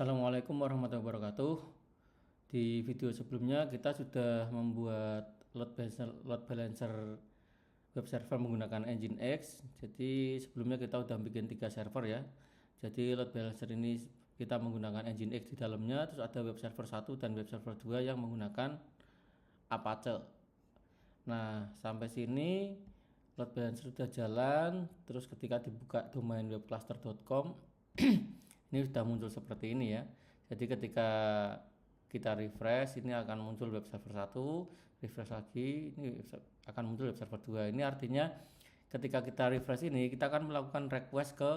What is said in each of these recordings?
Assalamualaikum warahmatullahi wabarakatuh. Di video sebelumnya kita sudah membuat load balancer web server menggunakan Nginx. Jadi sebelumnya kita sudah bikin 3 server ya. Jadi load balancer ini kita menggunakan Nginx di dalamnya, terus ada web server 1 dan web server 2 yang menggunakan Apache. Nah, sampai sini load balancer sudah jalan. Terus ketika dibuka domain webcluster.com ini sudah muncul seperti ini ya. Jadi ketika kita refresh ini akan muncul web server 1, refresh lagi ini akan muncul web server 2. Ini artinya ketika kita refresh ini kita akan melakukan request ke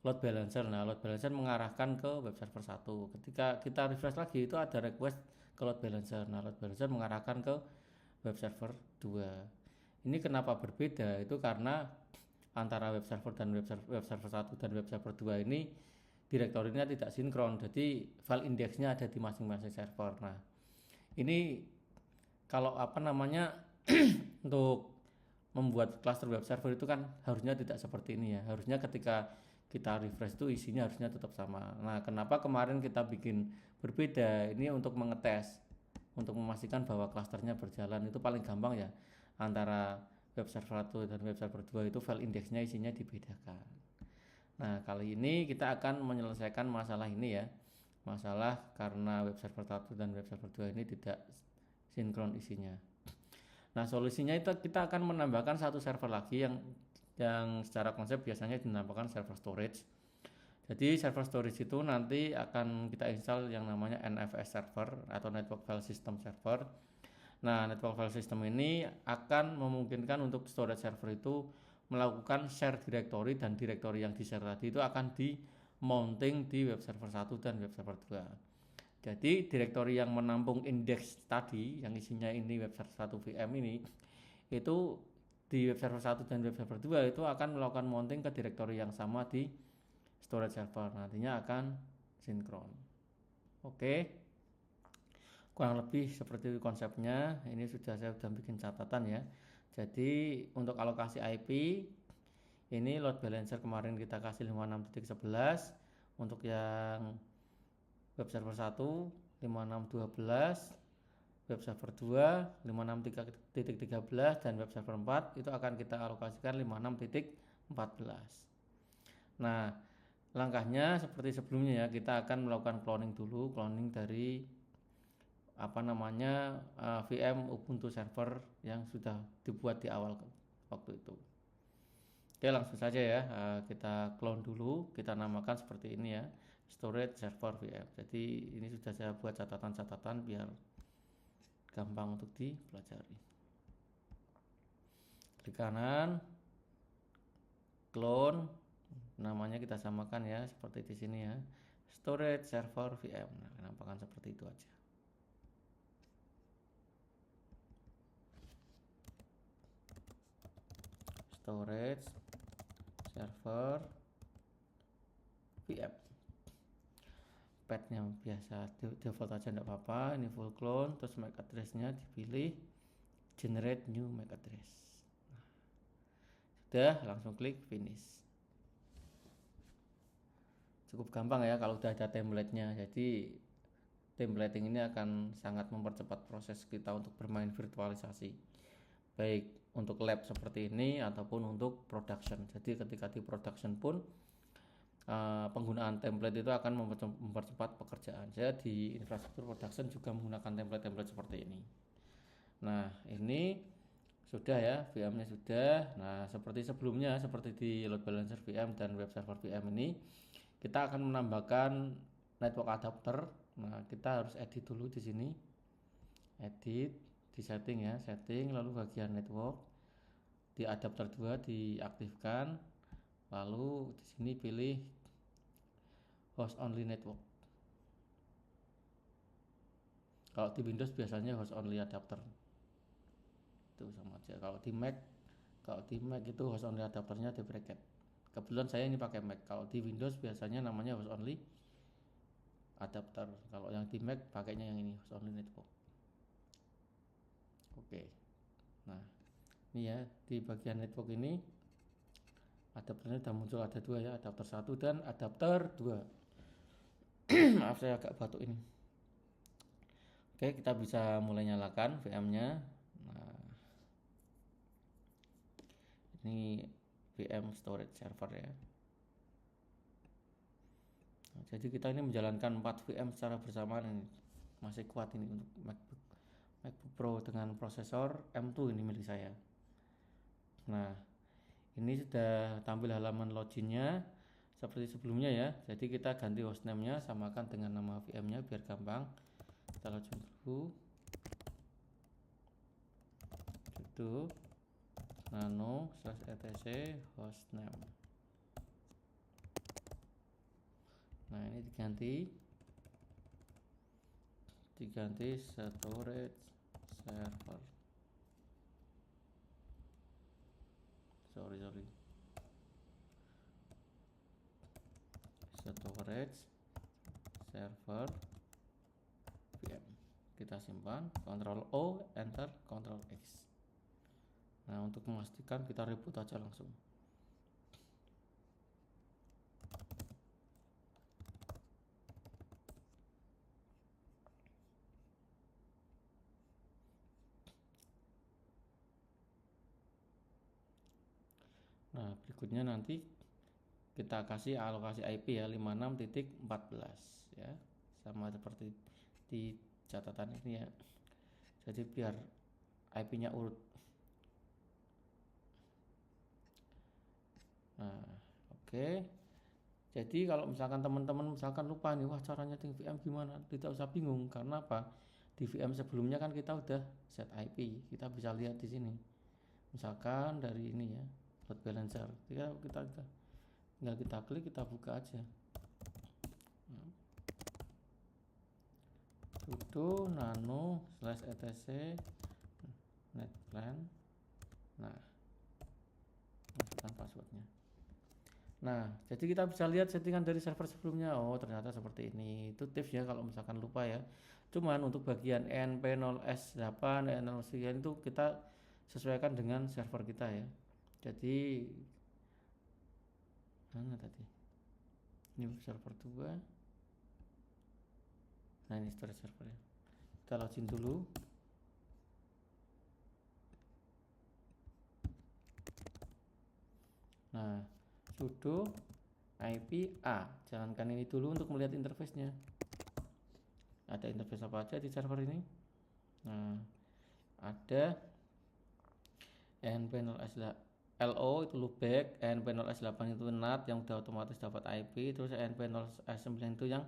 load balancer. Nah, load balancer mengarahkan ke web server 1. Ketika kita refresh lagi itu ada request ke load balancer. Nah, load balancer mengarahkan ke web server 2. Ini kenapa berbeda? Itu karena antara web server dan web server 1 dan web server 2 ini direktorinya tidak sinkron. Jadi file indeksnya ada di masing-masing server. Nah, ini kalau untuk membuat cluster web server itu kan harusnya tidak seperti ini ya. Harusnya ketika kita refresh itu isinya harusnya tetap sama. Nah, kenapa kemarin kita bikin berbeda? Ini untuk mengetes, untuk memastikan bahwa klasternya berjalan. Itu paling gampang ya, antara web server 1 dan web server 2 itu file indeksnya isinya dibedakan. Nah, kali ini kita akan menyelesaikan masalah ini ya. Masalah karena web server 1 dan web server 2 ini tidak sinkron isinya. Nah, solusinya itu kita akan menambahkan satu server lagi yang secara konsep biasanya dinamakan server storage. Jadi server storage itu nanti akan kita install yang namanya NFS server atau Network File System server. Nah, Network File System ini akan memungkinkan untuk storage server itu melakukan share directory, dan directory yang di share tadi itu akan di mounting di web server 1 dan web server 2. Jadi directory yang menampung index tadi yang isinya ini web server 1 VM ini itu di web server 1 dan web server 2 itu akan melakukan mounting ke directory yang sama di storage server. Nantinya akan sinkron. Oke. Kurang lebih seperti itu konsepnya. Ini saya sudah bikin catatan ya. Jadi untuk alokasi IP ini load balancer kemarin kita kasih 56.11, untuk yang web server 1 56.12, web server 2 56.13, dan web server 4 itu akan kita alokasikan 56.14. Nah, langkahnya seperti sebelumnya ya, kita akan melakukan cloning dulu, cloning dari VM Ubuntu server yang sudah dibuat di awal waktu itu. Oke, langsung saja ya, kita clone dulu, kita namakan seperti ini ya, storage server VM. Jadi ini sudah saya buat catatan-catatan biar gampang untuk dipelajari. Klik kanan, clone, namanya kita samakan ya seperti di sini ya, storage server VM. Nah, penampakan seperti itu aja. Storage server VM, pathnya biasa default aja enggak apa-apa. Ini full clone, terus MAC address-nya dipilih, generate new MAC address. Nah, sudah, langsung klik finish. Cukup gampang ya kalau udah ada template-nya. Jadi templating ini akan sangat mempercepat proses kita untuk bermain virtualisasi, baik untuk lab seperti ini ataupun untuk production. Jadi ketika di production pun penggunaan template itu akan mempercepat pekerjaan. Saya di infrastruktur production juga menggunakan template-template seperti ini. Nah, ini sudah ya, VM-nya sudah. Nah, seperti sebelumnya, seperti di load balancer VM dan web server VM ini, kita akan menambahkan network adapter. Nah, kita harus edit dulu di sini. Edit di setting ya, setting, lalu bagian network di adapter 2 diaktifkan, lalu di sini pilih host only network. Kalau di Windows biasanya host only adapter itu sama aja. Kalau di Mac itu host only adapternya di bracket. Kebetulan saya ini pakai Mac. Kalau di Windows biasanya namanya host only adapter. Kalau yang di Mac pakainya yang ini, host only network. Oke. Nah, ini ya, di bagian network ini adapternya sudah muncul, ada dua ya, adapter 1 dan adapter 2. Maaf saya agak batuk ini. Oke, kita bisa mulai nyalakan VM-nya. Nah, ini VM storage server ya. Nah, jadi kita ini menjalankan 4 VM secara bersamaan ini. Masih kuat ini untuk MacBook Pro dengan prosesor M2 ini milik saya. Nah, ini sudah tampil halaman loginnya seperti sebelumnya ya. Jadi kita ganti hostname-nya, samakan dengan nama VM-nya biar gampang. Kita login dulu. Itu nano/etc hostname. Nah, ini diganti storage server. Sorry. Storage server VM. Kita simpan, Ctrl O, Enter, Ctrl X. Nah, untuk memastikan kita reboot aja langsung. Nah, berikutnya nanti kita kasih alokasi IP ya 56.14 ya. Sama seperti di catatan ini ya. Jadi biar IP-nya urut. Nah, oke. Jadi kalau misalkan teman-teman misalkan lupa nih, wah caranya di VM gimana? Tidak usah bingung karena apa? Di VM sebelumnya kan kita udah set IP. Kita bisa lihat di sini. Misalkan dari ini ya, load balancer. Kita tinggal kita klik, kita buka aja. Sudo nano/etc netplan. Nah, masukkan passwordnya. Nah, jadi kita bisa lihat settingan dari server sebelumnya. Oh, ternyata seperti ini. Itu tips ya kalau misalkan lupa ya. Cuman untuk bagian ENP0S8, EN0 itu kita sesuaikan dengan server kita ya. Jadi mana tadi? Ini server 2. Nah, ini storage server ya. Kita login dulu. Nah, sudo IP A. Jalankan ini dulu untuk melihat interface-nya. Ada interface apa aja di server ini? Nah, ada ENP0S LO itu loopback, ENP0S8 itu NAT yang udah otomatis dapat IP, terus ENP0S9 itu yang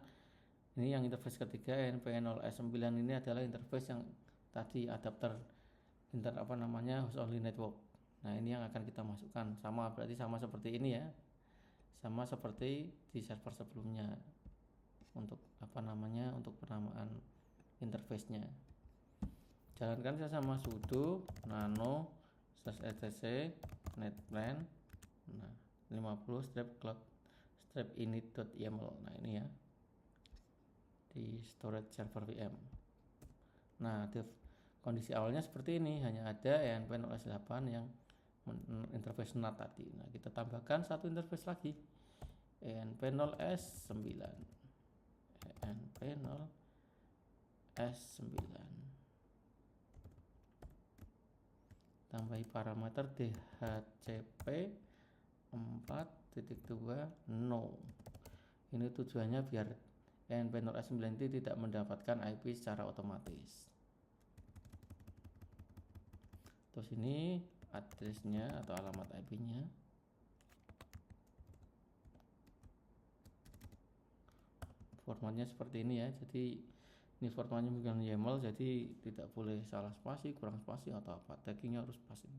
ini yang interface ketiga. ENP0S9 ini adalah interface yang tadi adapter host only network. Nah, ini yang akan kita masukkan, berarti sama seperti ini ya, sama seperti di server sebelumnya untuk untuk penamaan interface-nya. Jalankan saya sama sudo nano/etc netplan. Nah, 50 cloud init.yaml. Nah, ini ya di storage server VM. Nah, kondisi awalnya seperti ini, hanya ada ENP0S8 yang interface NAT tadi. Nah, kita tambahkan satu interface lagi, ENP0S9. Tambahi parameter DHCP 4.2 no. Ini tujuannya biar ENP0S9 itu tidak mendapatkan IP secara otomatis. Terus ini addressnya atau alamat IP-nya. Formatnya seperti ini ya. Jadi ini formatnya bukan YAML, jadi tidak boleh salah spasi, kurang spasi atau apa. Taggingnya harus pas ini.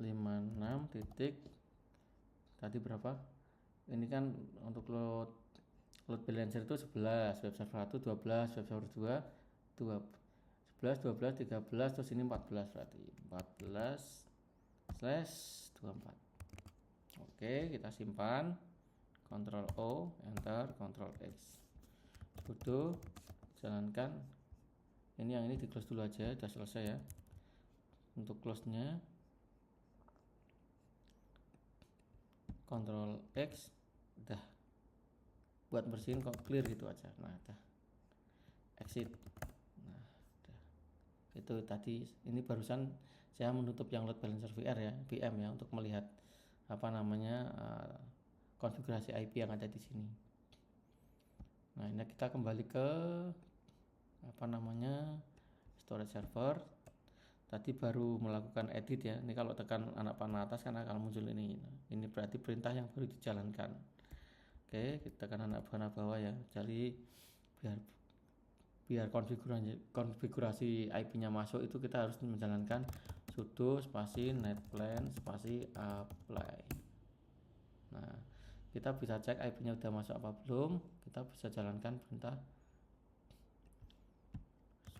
.56 tadi berapa? Ini kan untuk load balancer itu 11, web server 1 12, web server 2 11, 12, 13, terus ini 14 berarti 14/24. Oke, kita simpan, Ctrl O, Enter, Ctrl X. Sudo jalankan. Ini yang ini di close dulu aja, udah selesai ya. Untuk close nya Ctrl X, udah buat bersihin kok, clear gitu aja. Nah udah, exit. Nah udah, itu tadi ini barusan saya menutup yang load balancer VR ya, VM ya, untuk melihat apa namanya konfigurasi IP yang ada di sini. Nah ini kita kembali ke apa namanya storage server. Tadi baru melakukan edit ya. Ini kalau tekan anak panah atas kan akan muncul ini. Ini berarti perintah yang baru dijalankan. Oke, kita tekan anak panah bawah ya. Jadi biar konfigurasi IP-nya masuk itu kita harus menjalankan sudo spasi netplan spasi apply. Nah, kita bisa cek IP-nya udah masuk apa belum. Kita bisa jalankan perintah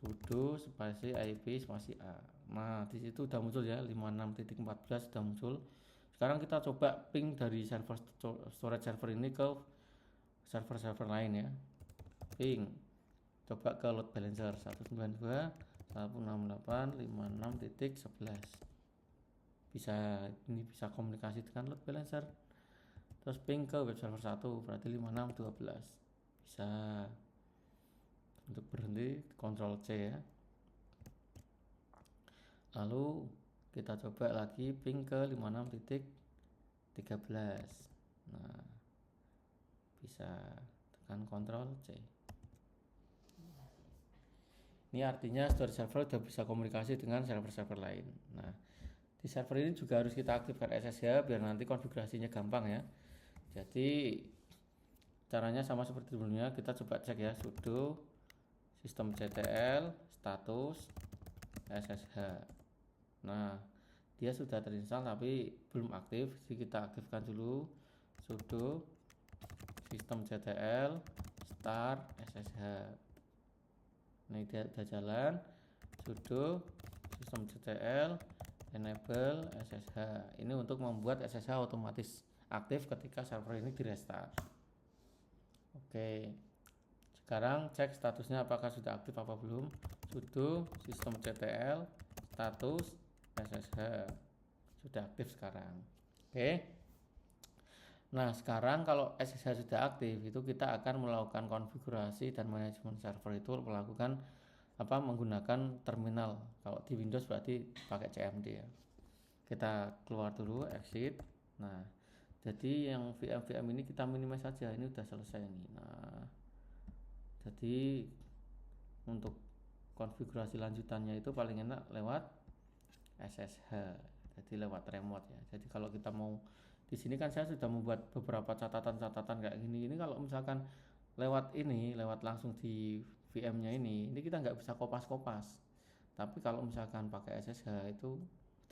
sudo spasi IP spasi A. Nah, di situ udah muncul ya 56.14 sudah muncul. Sekarang kita coba ping dari server storage server ini ke server-server lain ya. Ping. Coba ke load balancer 192.168.56.11. Bisa, ini bisa komunikasi dengan load balancer. Terus ping ke web server 1 berarti 56.12. Bisa. Untuk berhenti Ctrl C ya. Lalu kita coba lagi ping ke 56.13. Nah, bisa tekan Ctrl C. Ini artinya storage server sudah bisa komunikasi dengan server-server lain. Nah, di server ini juga harus kita aktifkan SSH biar nanti konfigurasinya gampang ya. Jadi caranya sama seperti sebelumnya, kita coba cek ya, sudo systemctl status SSH. Nah, dia sudah terinstall tapi belum aktif, jadi kita aktifkan dulu sudo systemctl start SSH. Nah, dia sudah jalan. Sudo systemctl enable SSH. Ini untuk membuat SSH otomatis aktif ketika server ini direstart. Oke. Sekarang cek statusnya apakah sudah aktif apa belum. Sudo systemctl status SSH. Sudah aktif sekarang. Oke. Nah, sekarang kalau SSH sudah aktif, itu kita akan melakukan konfigurasi dan manajemen server itu melakukan menggunakan terminal. Kalau di Windows berarti pakai CMD ya. Kita keluar dulu, exit. Nah, jadi yang VM ini kita minimize saja. Ini udah selesai nih. Nah, jadi untuk konfigurasi lanjutannya itu paling enak lewat SSH. Jadi lewat remote ya. Jadi kalau kita mau di sini kan saya sudah membuat beberapa catatan-catatan kayak gini. Ini kalau misalkan lewat langsung di VM-nya ini kita nggak bisa kopas-kopas. Tapi kalau misalkan pakai SSH itu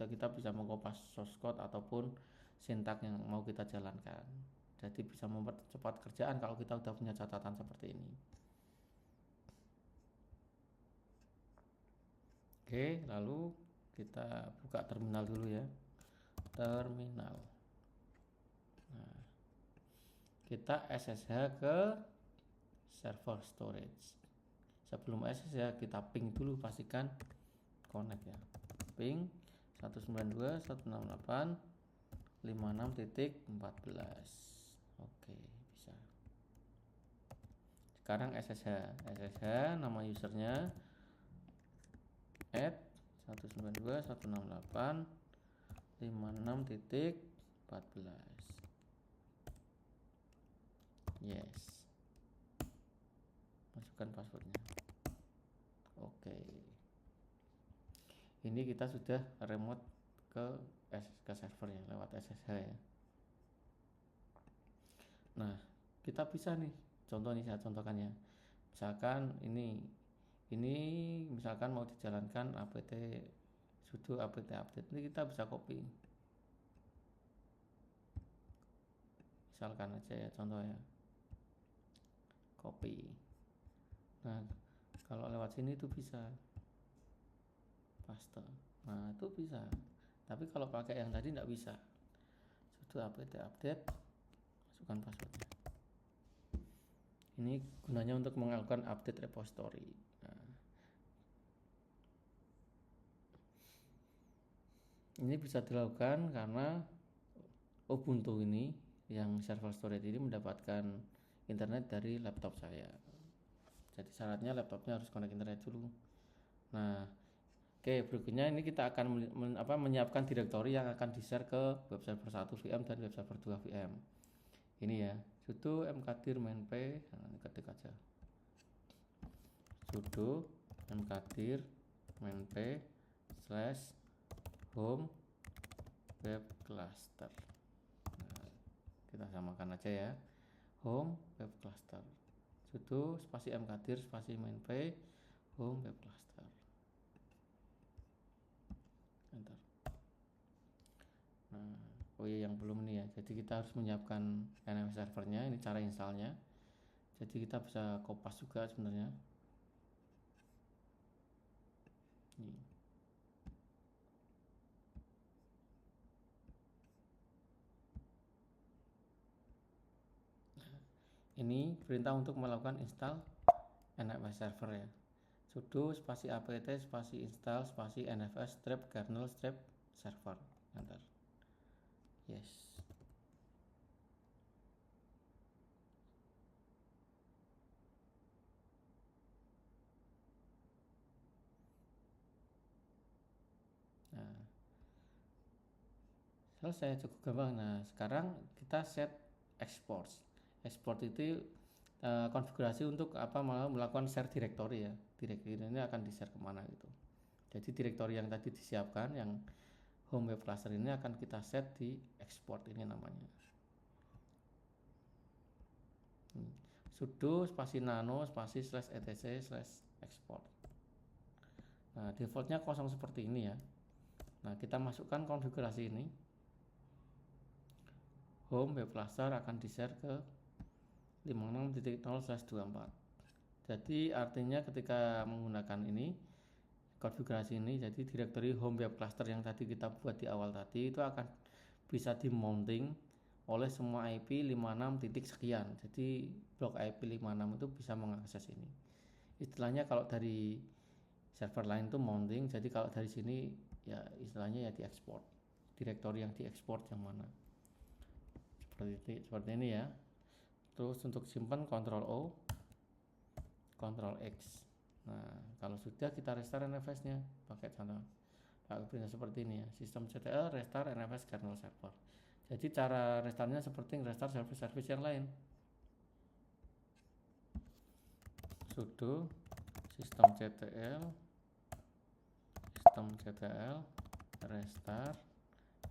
kita bisa mengkopas source code ataupun sintak yang mau kita jalankan. Jadi bisa mempercepat kerjaan kalau kita udah punya catatan seperti ini. Oke, lalu kita buka terminal dulu ya. Terminal. Nah, kita SSH ke server storage. Sebelum SSH kita ping dulu, pastikan connect ya. Ping 192.168.56.14. Oke, bisa. Sekarang SSH nama usernya add 192.168.56.14. Yes, masukkan passwordnya. Oke, ini kita sudah remote ke servernya lewat SSH ya. Nah, kita bisa nih, contoh nih saya contohkan ya. Misalkan ini misalkan mau dijalankan apt sudo apt update, ini kita bisa copy. Misalkan aja ya contoh ya, copy. Nah, kalau lewat sini itu bisa paste. Nah, itu bisa. Tapi kalau pakai yang tadi tidak bisa. Sudo apt update, masukkan passwordnya. Ini gunanya untuk melakukan update repository. Nah, ini bisa dilakukan karena Ubuntu ini yang server storage ini mendapatkan internet dari laptop saya. Jadi syaratnya laptopnya harus connect internet dulu. Nah, oke, berikutnya ini kita akan menyiapkan direktori yang akan di-share ke web server 1 VM dan web server 2 VM. Ini ya, sudo mkdir mainp, nah, ini ketik aja. Sudo mkdir mainp /home web cluster. Nah, kita samakan aja ya. Home web cluster. Sudo spasi mkdir spasi mainp home web cluster. Enter. Nah, oh iya, yang belum nih ya. Jadi kita harus menyiapkan NFS servernya. Ini cara installnya. Jadi kita bisa kopas juga sebenarnya. Ini perintah untuk melakukan install NFS server ya. Sudo spasi apt spasi install spasi nfs strap kernel strap server. Enter. Yes. Nah, selesai, cukup gampang. Nah, sekarang kita set export. Export itu konfigurasi untuk melakukan share directory ya. Directory ini akan di-share kemana gitu. Jadi directory yang tadi disiapkan, yang home web cluster ini akan kita set di export ini namanya. Sudo spasi nano spasi /etc/export. Nah, defaultnya kosong seperti ini ya. Nah, kita masukkan konfigurasi ini. Home web cluster akan di-share ke 56.0/24. Jadi artinya ketika menggunakan ini, konfigurasi ini, jadi directory home web cluster yang tadi kita buat di awal tadi itu akan bisa di-mounting oleh semua IP 56 sekian. Jadi blok IP 56 itu bisa mengakses ini. Istilahnya kalau dari server lain itu mounting, jadi kalau dari sini ya istilahnya ya diekspor. Directory yang diekspor yang mana. Seperti ini ya. Terus untuk simpan Ctrl O, Ctrl X. Nah, kalau sudah kita restart NFS-nya pakai contoh perintah seperti ini ya. Systemctl restart NFS kernel server. Jadi cara restartnya seperti restart service yang lain. Sudo systemctl restart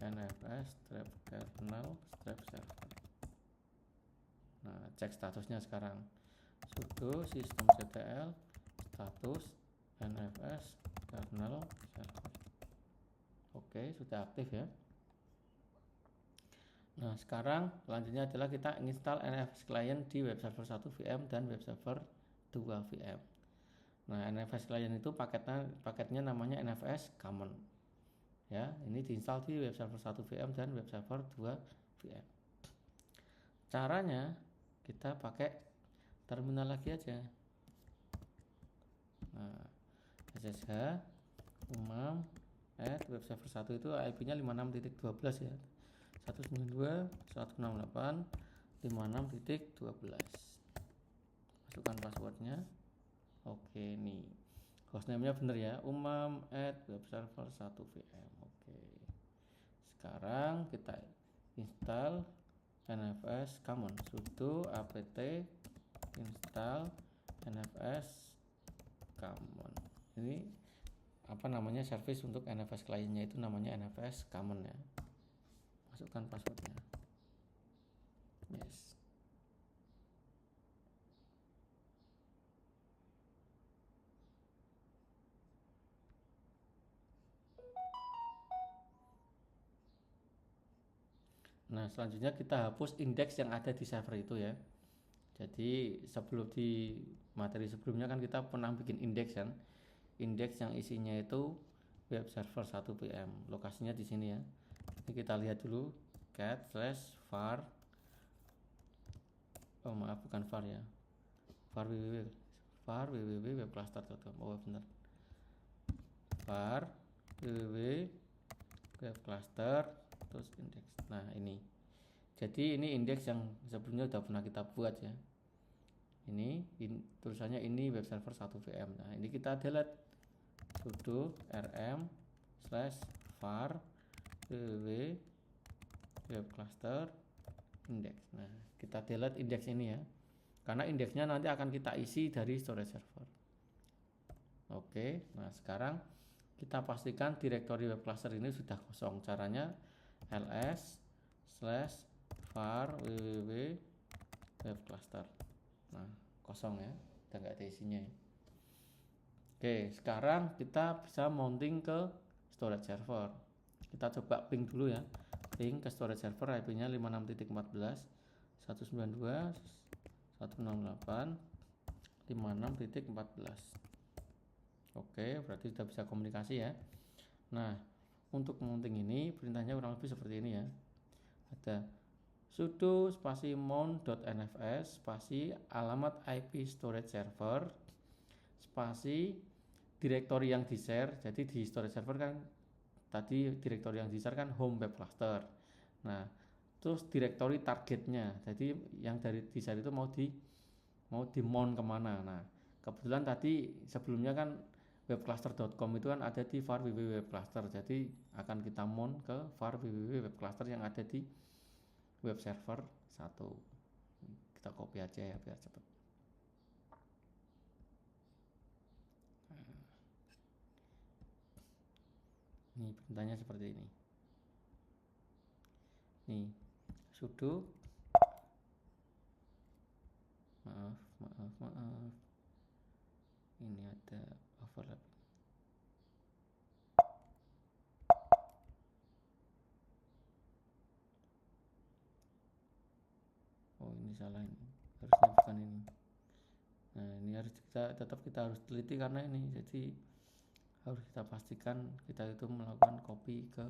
nfs strap kernel strap server. Nah, cek statusnya sekarang. Sudo systemctl status nfs kernel server. Oke, sudah aktif ya. Nah, sekarang selanjutnya adalah kita install NFS client di web server 1 VM dan web server 2 VM. Nah, NFS client itu paketnya namanya NFS common. Ya, ini diinstal di web server 1 VM dan web server 2 VM. Caranya kita pakai terminal lagi aja. Nah, ssh umam web server 1 itu IP-nya 56.12 ya. 192.168.56.12. Masukkan passwordnya. Oke, nih hostname-nya bener ya, umam @webserver 1 VM. Oke, sekarang kita install nfs common. Sudo apt install nfs common. Ini apa namanya, service untuk nfs client-nya itu namanya nfs common ya. Masukkan passwordnya. Yes. Nah, selanjutnya kita hapus indeks yang ada di server itu ya. Jadi sebelum di materi sebelumnya kan kita pernah bikin indeks kan. Indeks yang isinya itu web server 1 VM. Lokasinya di sini ya. Ini kita lihat dulu cat/var. Oh maaf, bukan var ya. var www.webcluster.com. Oh benar. var www.webcluster terus indeks. Nah, ini Jadi ini indeks yang sebelumnya udah pernah kita buat ya. Tulisannya ini web server 1 VM. Nah ini kita delete, sudo rm /var www web cluster index. Nah kita delete indeks ini ya, karena indeksnya nanti akan kita isi dari storage server. Oke, nah sekarang kita pastikan direktori web cluster ini sudah kosong. Caranya ls/var www web cluster. Nah kosong ya, udah nggak ada isinya ya. Oke, sekarang kita bisa mounting ke storage server. Kita coba ping dulu ya, ping ke storage server, IP-nya 56.14.192.168.56.14. Oke, berarti sudah bisa komunikasi ya. Nah, untuk mounting ini perintahnya kurang lebih seperti ini ya. Ada sudo spasi mount.nfs spasi alamat IP storage server spasi direktori yang di share. Jadi di storage server kan tadi direktori yang di share kan home web cluster. Nah terus direktori targetnya, jadi yang dari di share itu mau di mount kemana. Nah kebetulan tadi sebelumnya kan webcluster.com itu kan ada di var www web cluster, jadi akan kita mount ke var www web cluster yang ada di web server 1. Kita copy aja ya biar cepat. Ini perintahnya seperti ini. Nih, sudo maaf. Ini ada overlap. Oh, ini salah ini. Harusnya bukan ini. Nah, ini harus kita harus teliti karena ini. Jadi harus kita pastikan kita itu melakukan copy ke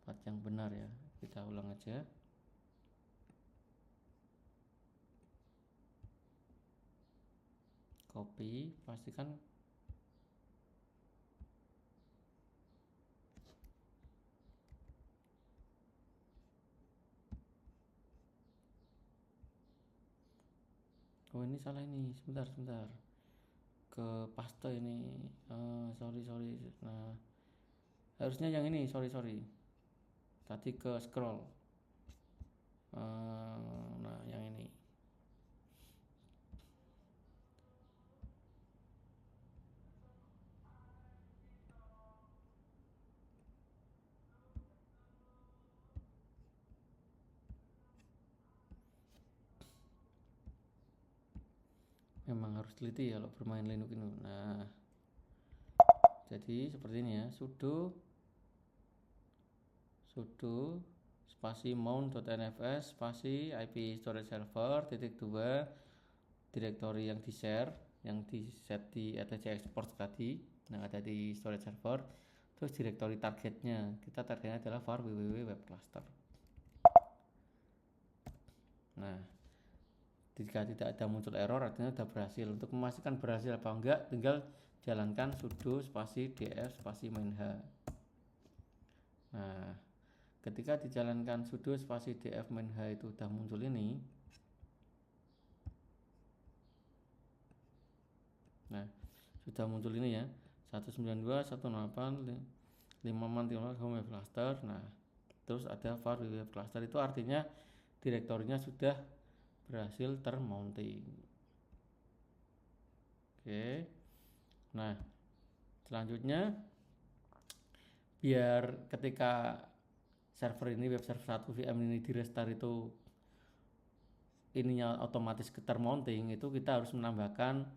tempat yang benar ya. Kita ulang aja. Copy, pastikan oh ini salah ini, sebentar ke paste ini. Sorry. Nah harusnya yang ini, sorry tadi ke scroll. Nah yang ini memang harus teliti ya kalau bermain Linux ini. Nah jadi seperti ini ya, sudo spasi mount.nfs spasi IP storage server -2 direktori yang di share, yang di set di etc export tadi, yang ada di storage server. Terus direktori targetnya, kita targetnya adalah var www web cluster. Nah jika tidak ada muncul error artinya sudah berhasil. Untuk memastikan berhasil apa enggak, tinggal jalankan sudo spasi df spasi mainh. Nah ketika dijalankan sudo spasi df mainh itu udah muncul ini. Nah sudah muncul ini ya, 192.168.5.3 home web cluster. Nah terus ada var web cluster, itu artinya direktorinya sudah berhasil termounting. Oke, nah selanjutnya biar ketika server ini web server 1 VM ini di restart itu ininya otomatis termounting, itu kita harus menambahkan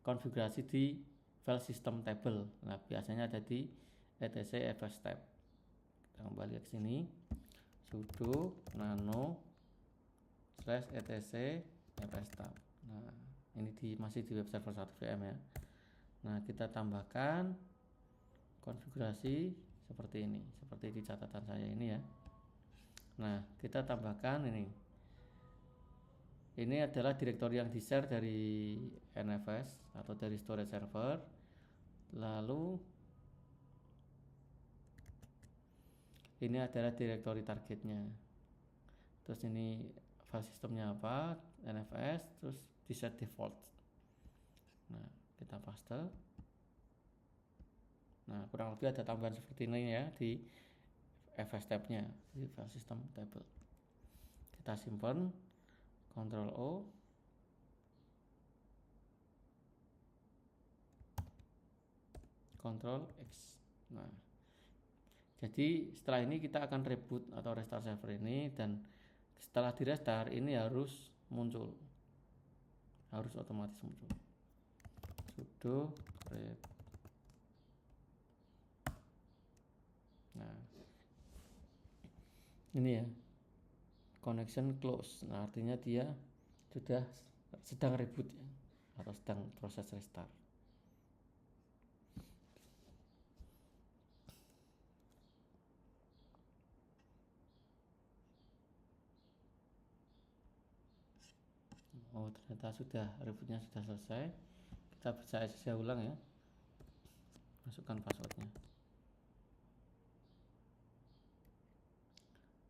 konfigurasi di file system table. Nah biasanya ada di etc fstab. Kita kembali ke sini, sudo nano /etc fstab. Nah ini masih di web server 1 VM ya. Nah kita tambahkan konfigurasi seperti ini, seperti di catatan saya ini ya. Nah kita tambahkan ini adalah direktori yang di share dari NFS atau dari storage server. Lalu ini adalah direktori targetnya. terus ini file sistemnya apa, NFS, terus di set default. Nah kita paste. Nah kurang lebih ada tambahan seperti ini ya di FS tab-nya, di file system table. Kita simpan, Ctrl O, Ctrl X. Nah jadi setelah ini kita akan reboot atau restart server ini, dan setelah di restart ini harus muncul, harus otomatis muncul sudo reboot. Nah ini ya, connection close. Nah artinya dia sudah sedang reboot ya, atau sedang proses restart. Oh ternyata sudah, rebootnya sudah selesai. Kita bisa SSH ulang ya, masukkan passwordnya,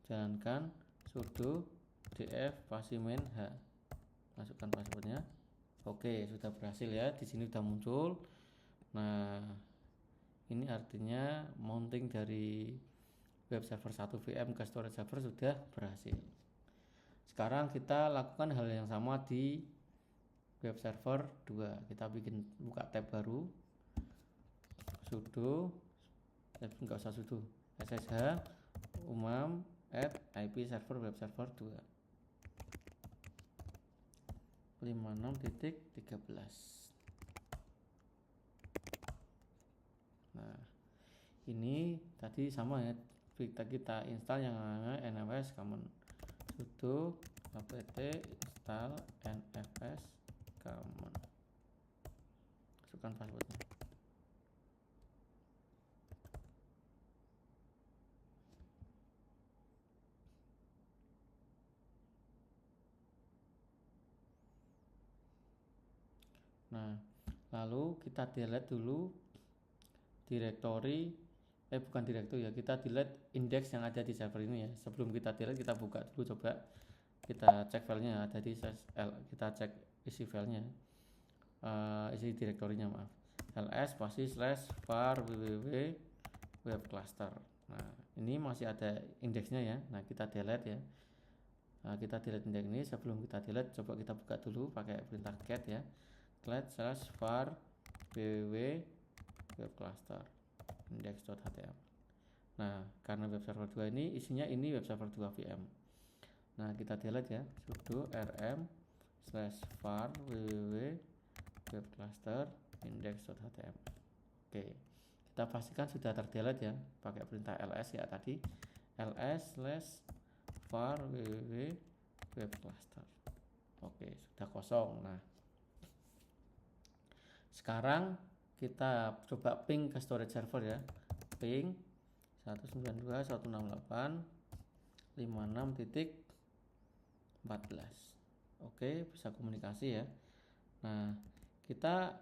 jalankan sudo df pasimin h, masukkan passwordnya. Oke sudah berhasil ya, di sini sudah muncul. Nah ini artinya mounting dari web server 1 VM ke storage server sudah berhasil. Sekarang kita lakukan hal yang sama di web server 2. Kita buka tab baru, sudo, enggak usah sudo, ssh umam add IP server web server 2 56.13. Nah ini tadi sama ya, kita install yang namanya NFS common, sudo apt install nfs common, masukkan passwordnya. Nah lalu kita delete dulu bukan direktori ya, kita delete index yang ada di server ini ya. Sebelum kita delete, kita buka dulu, coba kita cek filenya ada di kita cek isi filenya, isi direktorinya maaf, ls pasti /var www web cluster. Nah ini masih ada indeksnya ya. Nah kita delete ya. Nah, kita delete indeks ini. Sebelum kita delete, coba kita buka dulu pakai perintah cat ya, /var www web cluster index.html. Nah karena web server 2 ini isinya ini web server 2 VM. Nah kita delete ya, sudo rm/var www web cluster index.html. Oke kita pastikan sudah terdelete ya, pakai perintah ls ya tadi, ls/var www web cluster. Oke sudah kosong. Nah sekarang kita coba ping ke storage server ya, ping 192.168.56.14. Oke bisa komunikasi ya. Nah kita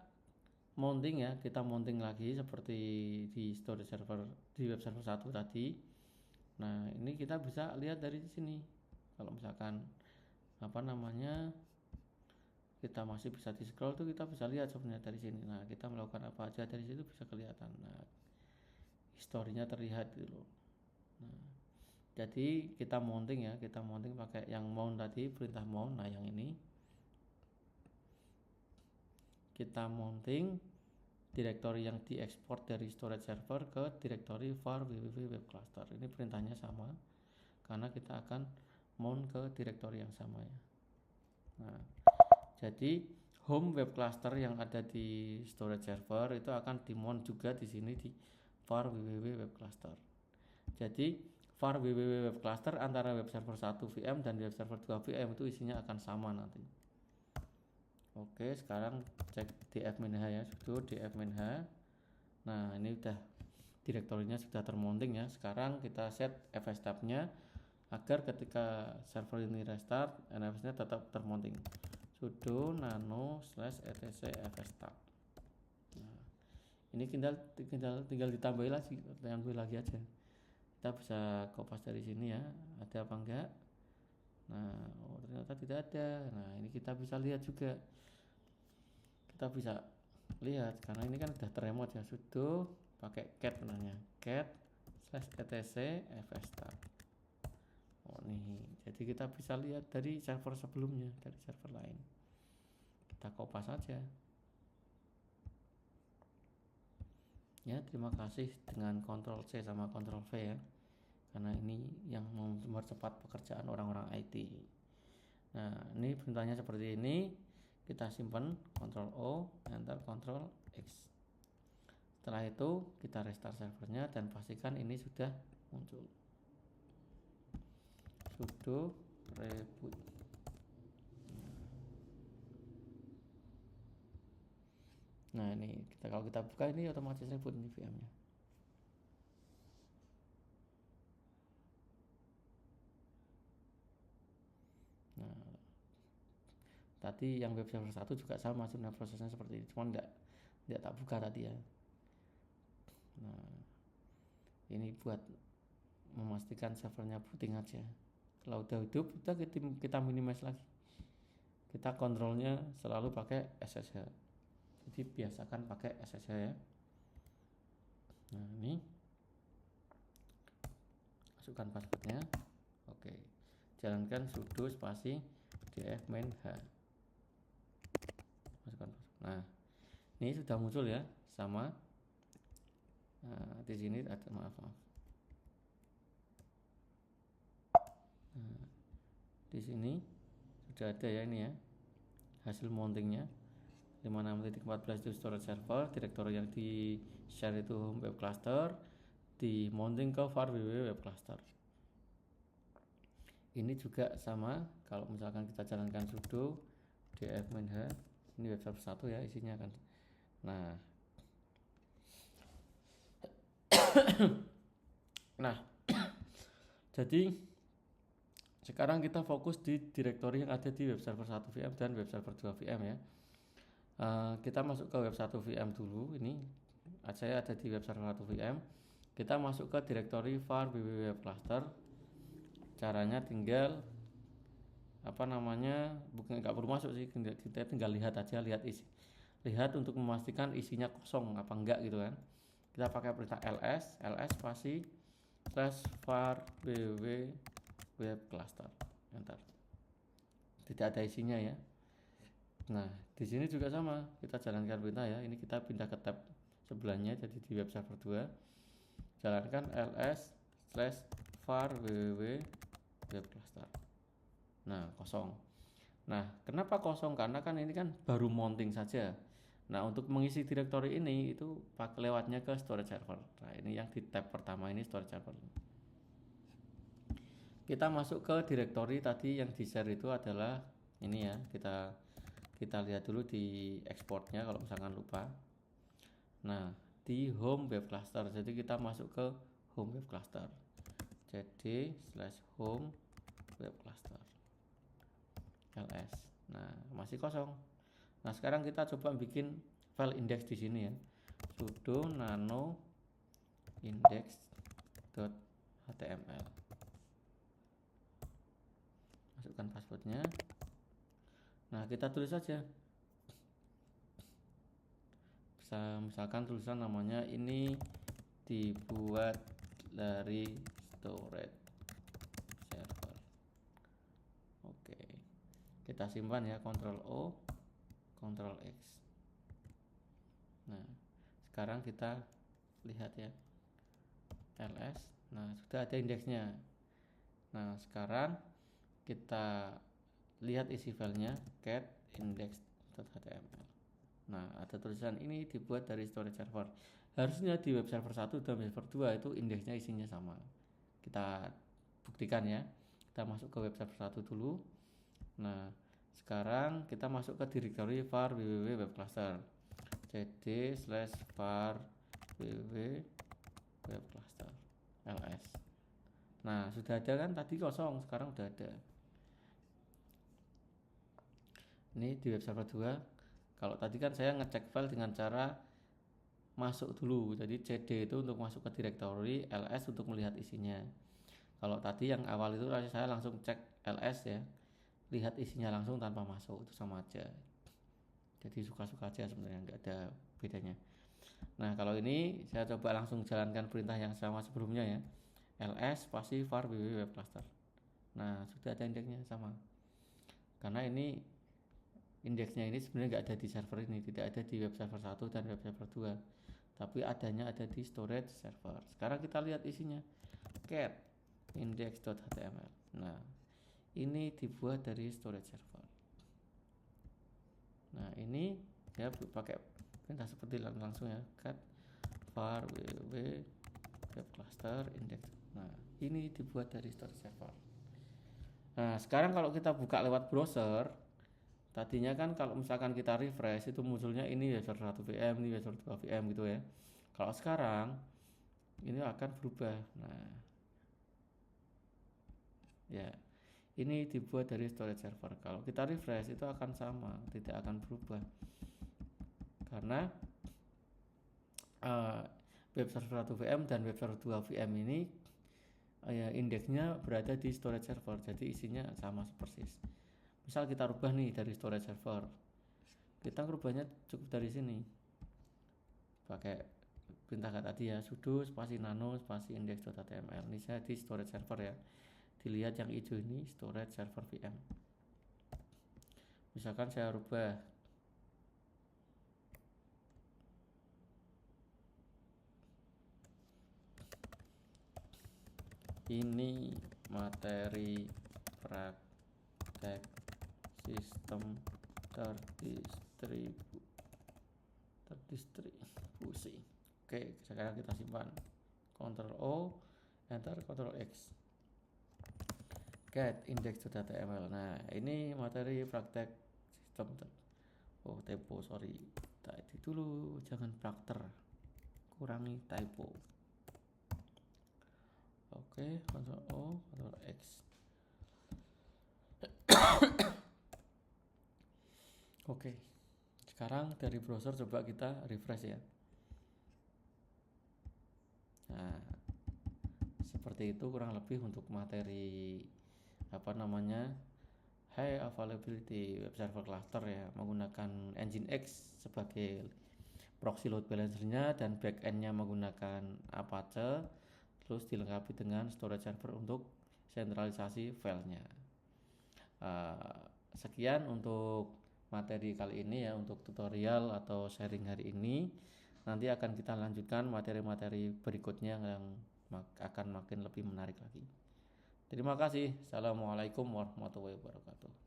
mounting ya, kita mounting lagi seperti di storage server di web server 1 tadi. Nah ini kita bisa lihat dari sini, kalau misalkan kita masih bisa di scroll tuh, kita bisa lihat sebenarnya dari sini. Nah kita melakukan apa aja dari situ bisa kelihatan. Nah historinya terlihat gitu. Nah jadi kita mounting ya, kita mounting pakai yang mount tadi, perintah mount. Nah yang ini kita mounting direktori yang diekspor dari storage server ke direktori var www web cluster. Ini perintahnya sama karena kita akan mount ke direktori yang sama ya. Nah jadi home web cluster yang ada di storage server itu akan dimount juga di sini di var www web cluster. Jadi var www web cluster antara web server 1 VM dan web server 2 VM itu isinya akan sama nanti. Oke sekarang cek df-h ya, sudo df-h. Nah ini udah direktorinya sudah termounting ya. Sekarang kita set fs tab-nya agar ketika server ini restart NFS-nya tetap termounting, sudo nano /etc fs tab. Nah, ini tinggal ditambahin lagi aja. Kita bisa kopas dari sini ya, ada apa enggak. Nah, oh, ternyata tidak ada. Nah, ini kita bisa lihat juga. Kita bisa lihat karena ini kan udah terremote ya, sudo pakai cat namanya, cat /etc fstart. Oh nih, jadi kita bisa lihat dari server sebelumnya, dari server lain. Kita kopas saja. Ya, terima kasih dengan Ctrl C sama Ctrl V ya. Karena ini yang mempercepat pekerjaan orang-orang IT. Nah, ini perintahnya seperti ini. Kita simpan, Ctrl O, Enter, Ctrl X. Setelah itu kita restart servernya dan pastikan ini sudah muncul. Sudo reboot. Nah, ini kalau kita buka ini otomatis reboot ini VM-nya. Nah, tadi yang web server 1 juga sama sebenarnya prosesnya seperti ini, cuma nggak tak buka tadi ya. Nah, ini buat memastikan servernya booting aja. Kalau udah hidup kita minimize lagi. Kita kontrolnya selalu pakai SSH. Jadi biasakan pakai SSH ya. Nah, ini masukkan passwordnya. Oke, jalankan sudo spasi df-main h. Masukkan password. Nah, ini sudah muncul ya, sama. Nah, di sini ada maaf. Nah, di sini sudah ada ya ini ya hasil mountingnya 56.14 itu storage server, direktori yang di share itu home web cluster, di mounting ke var www web cluster. Ini juga sama, kalau misalkan kita jalankan sudo df-main h, ini web server 1 ya isinya kan. Nah, nah jadi sekarang kita fokus di direktori yang ada di web server 1 VM dan web server 2 VM ya. Kita masuk ke web 1 VM dulu. Ini saya ada di web server 1 VM. Kita masuk ke direktori var www web cluster. Caranya tinggal bukan nggak perlu masuk sih, kita tinggal lihat aja, lihat untuk memastikan isinya kosong apa enggak gitu kan. Kita pakai perintah ls spasi /var www web cluster, enter. Tidak ada isinya ya. Nah, di sini juga sama, kita jalankan perintah ya. Ini kita pindah ke tab sebelahnya, jadi di web server 2. Jalankan ls/var www web cluster. Nah, kosong. Nah, kenapa kosong? Karena kan ini kan baru mounting saja. Nah, untuk mengisi direktori ini itu lewatnya ke storage server. Nah, ini yang di tab pertama ini storage server. Kita masuk ke direktori tadi yang di share itu adalah ini ya. Kita lihat dulu di exportnya kalau misalkan lupa. Nah, di home web cluster, jadi kita masuk ke home web cluster, cd/home web cluster ls. Nah, masih kosong. Nah, sekarang kita coba bikin file index di sini ya, sudo nano index.html. Masukkan passwordnya. Nah, kita tulis saja. Misalkan tulisan namanya ini dibuat dari storage server. Oke, kita simpan ya, Ctrl O, Ctrl X. Nah, sekarang kita lihat ya, ls. Nah, sudah ada indeksnya. Nah, sekarang kita lihat isi filenya, cat index.html. Nah, ada tulisan ini dibuat dari storage server. Harusnya di web server 1 dan web server 2 itu indeksnya isinya sama. Kita buktikan ya. Kita masuk ke web server 1 dulu. Nah, sekarang kita masuk ke direktori var www web cluster, cd/var www web cluster ls. Nah, sudah ada kan, tadi kosong, sekarang sudah ada. Ini di web server 2. Kalau tadi kan saya ngecek file dengan cara masuk dulu, jadi cd itu untuk masuk ke direktori, ls untuk melihat isinya. Kalau tadi yang awal itu saya langsung cek ls ya, lihat isinya langsung tanpa masuk, itu sama aja. Jadi suka-suka aja sebenarnya, nggak ada bedanya. Nah kalau ini saya coba langsung jalankan perintah yang sama sebelumnya ya, ls spasi var www web cluster. Nah sudah ada indeksnya sama, karena ini indeksnya ini sebenarnya nggak ada di server ini, tidak ada di web server 1 dan web server 2, tapi adanya ada di storage server. Sekarang kita lihat isinya, cat index.html. Nah ini dibuat dari storage server. Nah ini dia pakai perintah seperti langsung ya, cat var www web cluster index. Nah ini dibuat dari storage server. Nah sekarang kalau kita buka lewat browser, tadinya kan kalau misalkan kita refresh itu munculnya ini web server 1 VM, ini web server 2 VM gitu ya. Kalau sekarang ini akan berubah. Nah ya, ini dibuat dari storage server. Kalau kita refresh itu akan sama, tidak akan berubah, karena web server 1 VM dan web server 2 VM ini ya, indeksnya berada di storage server, jadi isinya sama persis. Misal kita rubah nih dari storage server, kita rubahnya cukup dari sini, pakai perintah tadi ya, sudo spasi nano spasi index.html. Ini saya di storage server ya, dilihat yang hijau ini storage server VM. Misalkan saya rubah ini materi praktek sistem terdistribusi. Oke, sekarang kita simpan, Ctrl O, enter, Ctrl X, get index.html. Nah ini materi praktek sistem typo, sorry tadi dulu, jangan prakter, kurangi typo. Oke, Ctrl O, Ctrl X. Oke, sekarang dari browser coba kita refresh ya. Nah seperti itu kurang lebih untuk materi high availability web server cluster ya, menggunakan Nginx sebagai proxy load balancernya dan backendnya menggunakan Apache, terus dilengkapi dengan storage server untuk sentralisasi filenya. Sekian untuk materi kali ini ya, untuk tutorial atau sharing hari ini. Nanti akan kita lanjutkan materi-materi berikutnya yang akan makin lebih menarik lagi. Terima kasih. Assalamualaikum warahmatullahi wabarakatuh.